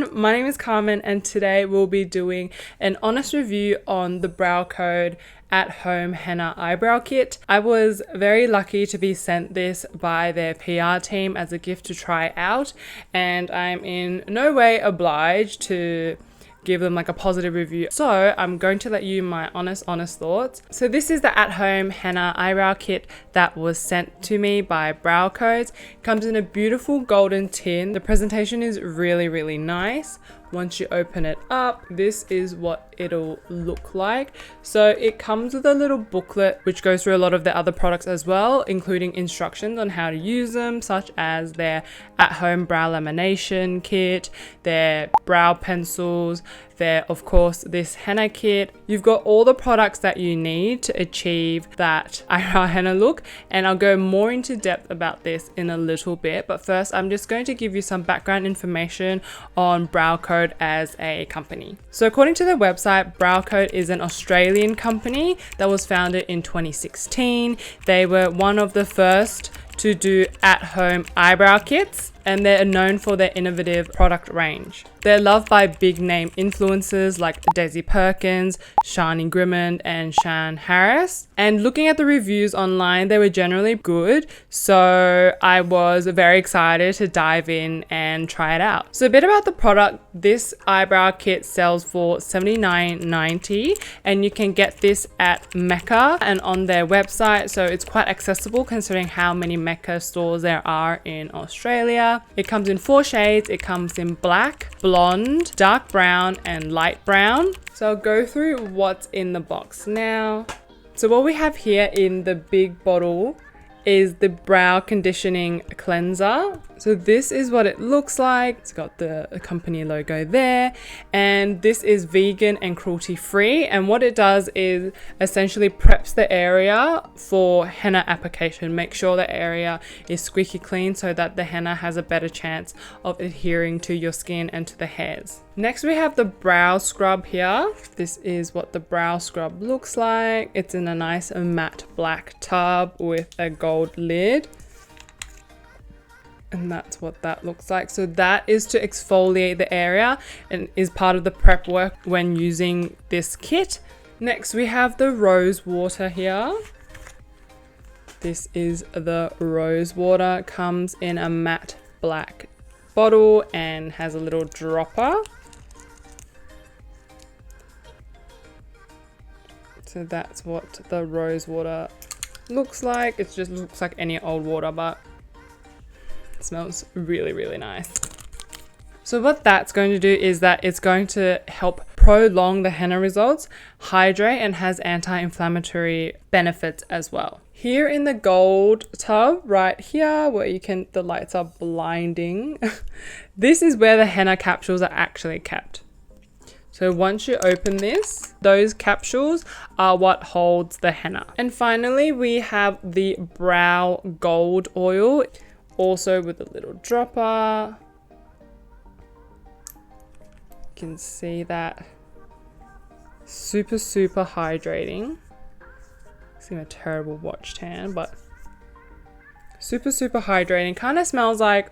everyone, my name is Carmen and today we'll be doing an honest review on the Brow Code at home henna eyebrow kit. I was very lucky to be sent this by their PR team as a gift to try out, and I'm in no way obliged to give them like a positive review. So I'm going to let you my honest thoughts. So this is the at-home henna eyebrow kit that was sent to me by Brow Codes. It comes in a beautiful golden tin. The presentation is really nice. Once you open it up, this is what it'll look like. So it comes with a little booklet which goes through a lot of the other products as well, including instructions on how to use them, such as their at-home brow lamination kit, their brow pencils, their, of course, this henna kit. You've got all the products that you need to achieve that eyebrow henna look, and I'll go more into depth about this in a little bit. But first, I'm just going to give you some background information on Brow Code as a company. So according to their website, Brow Code is an Australian company that was founded in 2016. They were one of the first to do at-home eyebrow kits, and they're known for their innovative product range. They're loved by big name influencers like Daisy Perkins, Shani Grimond, and Shan Harris. And looking at the reviews online, they were generally good, so I was very excited to dive in and try it out. So a bit about the product. This eyebrow kit sells for $79.90, and you can get this at Mecca and on their website, so it's quite accessible considering how many Mecca stores there are in Australia. It comes in 4 shades. It comes in black, blonde, dark brown, and light brown. So I'll go through what's in the box now. So what we have here in the big bottle is the brow conditioning cleanser. So this is what it looks like. It's got the company logo there, and this is vegan and cruelty free, and what it does is essentially preps the area for henna application. Make sure the area is squeaky clean so that the henna has a better chance of adhering to your skin and to the hairs. Next we have the brow scrub here. This is what the brow scrub looks like. It's in a nice matte black tub with a gold lid. And that's what that looks like. So that is to exfoliate the area and is part of the prep work when using this kit. Next we have the rose water here. This is the rose water. Comes in a matte black bottle and has a little dropper. So that's what the rose water looks like. It just looks like any old water, but it smells really nice. So what that's going to do is that it's going to help prolong the henna results, hydrate, and has anti-inflammatory benefits as well. Here in the gold tub right here, where you can, the lights are blinding. This is where the henna capsules are actually kept. So once you open this, those capsules are what holds the henna. And finally, we have the brow gold oil, also with a little dropper. You can see that. Super hydrating. It's a terrible watch tan, but super hydrating. Kind of smells like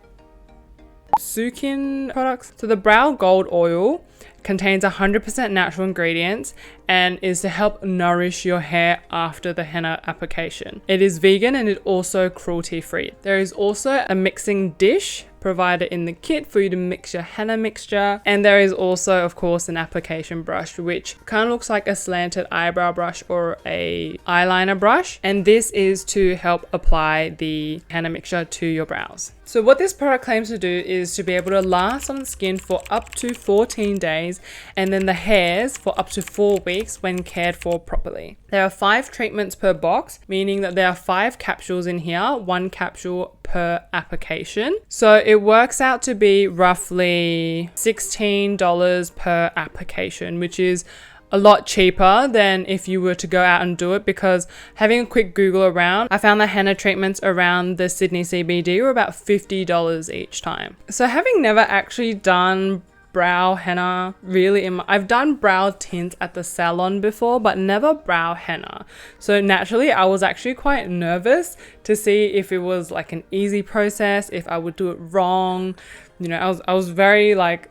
Sukin products. So the brow gold oil contains 100% natural ingredients and is to help nourish your hair after the henna application. It is vegan and it also cruelty free. There is also a mixing dish provided in the kit for you to mix your henna mixture, and there is also of course an application brush which kind of looks like a slanted eyebrow brush or a eyeliner brush, and this is to help apply the henna mixture to your brows. So what this product claims to do is to be able to last on the skin for up to 14 days and then the hairs for up to 4 weeks when cared for properly. There are 5 treatments per box, meaning that there are 5 capsules in here, 1 capsule per application. So it works out to be roughly $16 per application, which is a lot cheaper than if you were to go out and do it, because having a quick Google around, I found that henna treatments around the Sydney CBD were about $50 each time. So having never actually done brow henna really I've done brow tints at the salon before, but never brow henna. So naturally I was actually quite nervous to see if it was like an easy process, if I would do it wrong. You know, I was very like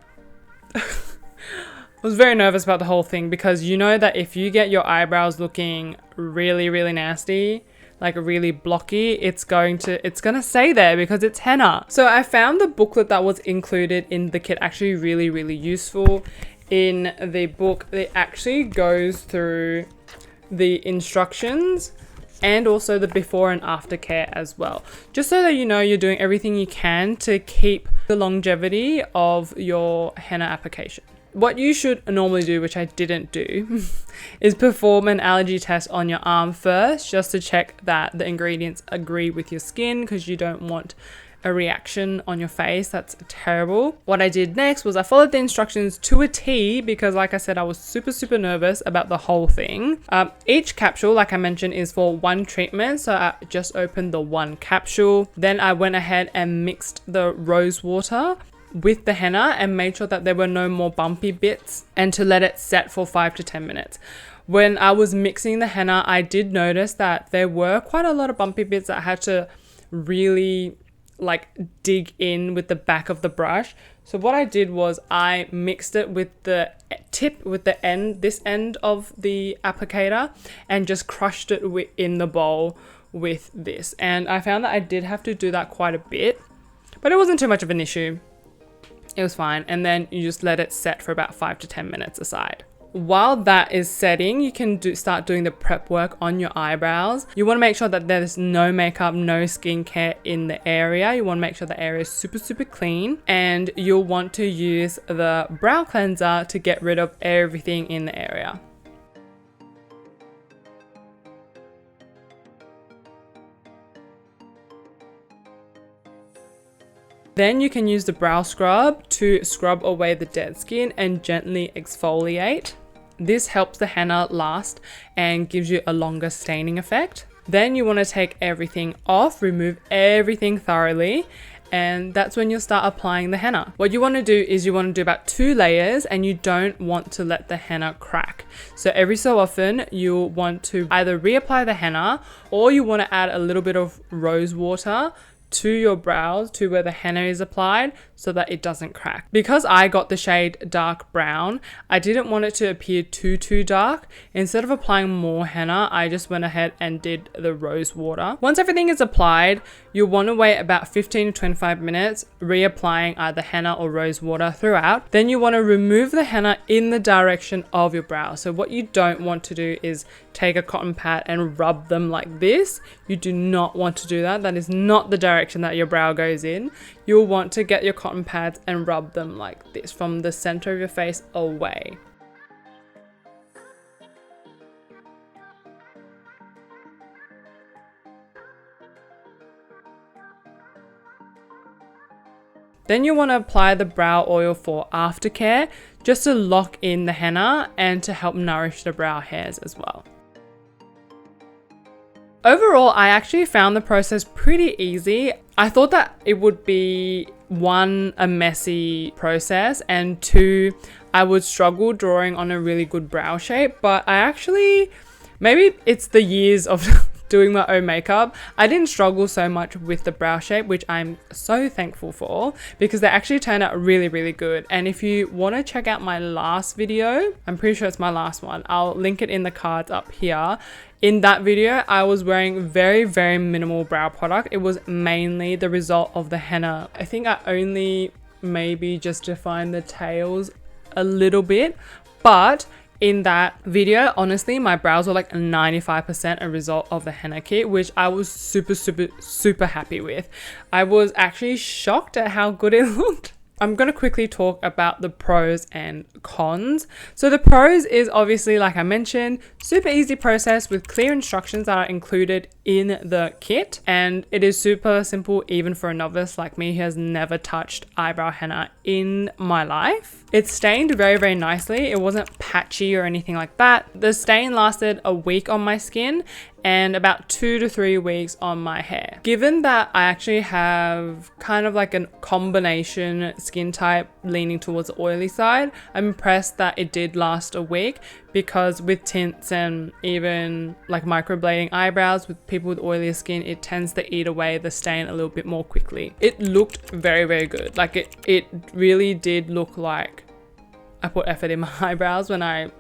was very nervous about the whole thing because you know that if you get your eyebrows looking really, really nasty, like really blocky, it's gonna stay there because it's henna. So I found the booklet that was included in the kit actually really, really useful. In the book, it actually goes through the instructions and also the before and after care as well. Just so that you know you're doing everything you can to keep the longevity of your henna application. What you should normally do, which I didn't do, is perform an allergy test on your arm first, just to check that the ingredients agree with your skin, because you don't want a reaction on your face. That's terrible. What I did next was I followed the instructions to a T because, like I said, I was super, super nervous about the whole thing. Each capsule, like I mentioned, is for one treatment. So I just opened the one capsule. Then I went ahead and mixed the rose water with the henna and made sure that there were no more bumpy bits, and to let it set for 5 to 10 minutes. When I was mixing the henna, I did notice that there were quite a lot of bumpy bits that I had to really like dig in with the back of the brush. So what I did was I mixed it with the tip, with the end, this end of the applicator, and just crushed it in the bowl with this. And I found that I did have to do that quite a bit, but it wasn't too much of an issue. It was fine. And then you just let it set for about 5 to 10 minutes aside. While that is setting, you can start doing the prep work on your eyebrows. You want to make sure that there's no makeup, no skincare in the area. You want to make sure the area is super, super clean. And you'll want to use the brow cleanser to get rid of everything in the area. Then you can use the brow scrub to scrub away the dead skin and gently exfoliate. This helps the henna last and gives you a longer staining effect. Then you want to take everything off, remove everything thoroughly, and that's when you'll start applying the henna. What you want to do is you want to do about 2 layers, and you don't want to let the henna crack. So every so often you'll want to either reapply the henna, or you want to add a little bit of rose water to your brows, to where the henna is applied, so that it doesn't crack. Because I got the shade dark brown, I didn't want it to appear too dark. Instead of applying more henna, I just went ahead and did the rose water. Once everything is applied, you'll want to wait about 15 to 25 minutes, reapplying either henna or rose water throughout. Then you want to remove the henna in the direction of your brow. So what you don't want to do is take a cotton pad and rub them like this. You do not want to do that. That is not the direction that your brow goes in. You'll want to get your cotton pads and rub them like this from the center of your face away. Then you want to apply the brow oil for aftercare, just to lock in the henna and to help nourish the brow hairs as well. Overall, I actually found the process pretty easy. I thought that it would be 1, a messy process, and 2, I would struggle drawing on a really good brow shape, but I actually, maybe it's the years of doing my own makeup, I didn't struggle so much with the brow shape, which I'm so thankful for, because they actually turned out really, really good. And if you want to check out my last video, I'm pretty sure it's my last one, I'll link it in the cards up here. In that video, I was wearing very, very minimal brow product. It was mainly the result of the henna. I think I only maybe just defined the tails a little bit, but in that video, honestly, my brows were like 95% a result of the henna kit, which I was super, super, super happy with. I was actually shocked at how good it looked. I'm going to quickly talk about the pros and cons. So the pros is obviously, like I mentioned, super easy process with clear instructions that are included in the kit. And it is super simple even for a novice like me who has never touched eyebrow henna in my life. It stained very, very nicely. It wasn't patchy or anything like that. The stain lasted a week on my skin and about 2 to 3 weeks on my hair. Given that I actually have kind of like a combination skin type leaning towards the oily side, I'm impressed that it did last a week, because with tints and even like microblading eyebrows with people with oilier skin, it tends to eat away the stain a little bit more quickly. It looked very, very good. Like it really did look like I put effort in my eyebrows when I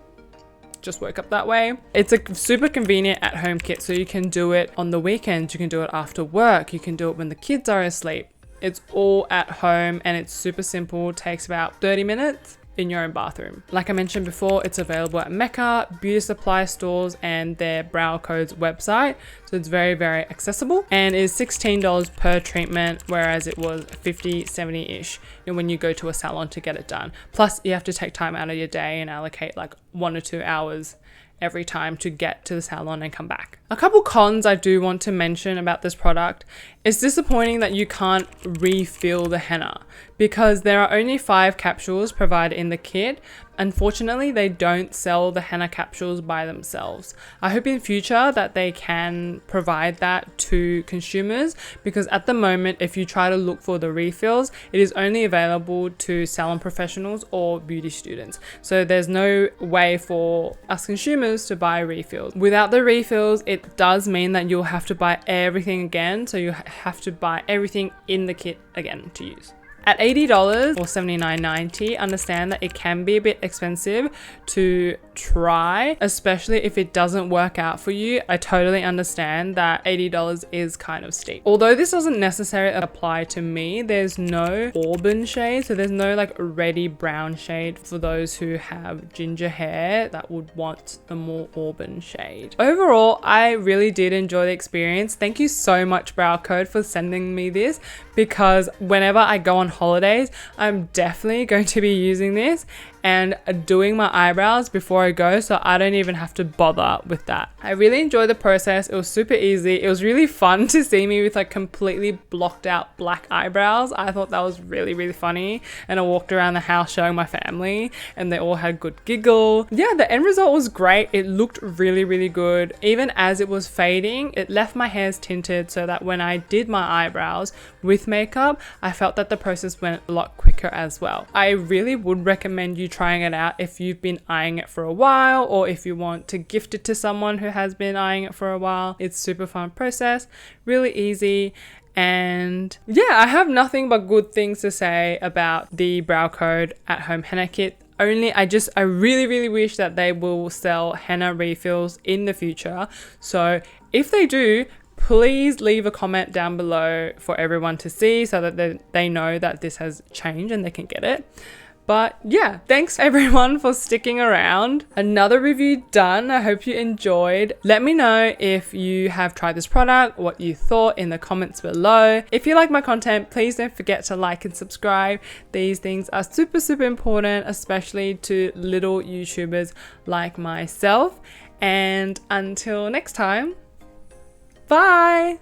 just woke up that way. It's a super convenient at-home kit, so you can do it on the weekends, you can do it after work, you can do it when the kids are asleep. It's all at home and it's super simple, takes about 30 minutes in your own bathroom. Like I mentioned before, it's available at Mecca, beauty supply stores, and their Brow Code's website. So it's very, very accessible and is $16 per treatment, whereas it was $50, $70-ish when you go to a salon to get it done. Plus you have to take time out of your day and allocate like 1 or 2 hours every time to get to the salon and come back. A couple cons I do want to mention about this product. It's disappointing that you can't refill the henna because there are only 5 capsules provided in the kit. Unfortunately, they don't sell the henna capsules by themselves. I hope in future that they can provide that to consumers, because at the moment, if you try to look for the refills, it is only available to salon professionals or beauty students. So there's no way for us consumers to buy refills. Without the refills, it does mean that you'll have to buy everything again. So you have to buy everything in the kit again to use. At $80 or $79.90, understand that it can be a bit expensive to try, especially if it doesn't work out for you. I totally understand that $80 is kind of steep. Although this doesn't necessarily apply to me, there's no auburn shade, so there's no like ready brown shade for those who have ginger hair that would want the more auburn shade. Overall, I really did enjoy the experience. Thank you so much, Brow Code, for sending me this, because whenever I go on holidays, I'm definitely going to be using this and doing my eyebrows before I go, so I don't even have to bother with that. I really enjoyed the process. It was super easy. It was really fun to see me with like completely blocked out black eyebrows. I thought that was really, really funny, and I walked around the house showing my family and they all had good giggle. Yeah, the end result was great. It looked really, really good. Even as it was fading, it left my hairs tinted so that when I did my eyebrows with makeup, I felt that the process went a lot quicker as well. I really would recommend you trying it out if you've been eyeing it for a while, or if you want to gift it to someone who has been eyeing it for a while. It's super fun process, really easy. And yeah, I have nothing but good things to say about the Brow Code at home henna kit. Only I really, really wish that they will sell henna refills in the future. So if they do, please leave a comment down below for everyone to see, so that they know that this has changed and they can get it. But yeah, thanks everyone for sticking around. Another review done. I hope you enjoyed. Let me know if you have tried this product, what you thought in the comments below. If you like my content, please don't forget to like and subscribe. These things are super, super important, especially to little YouTubers like myself. And until next time, bye!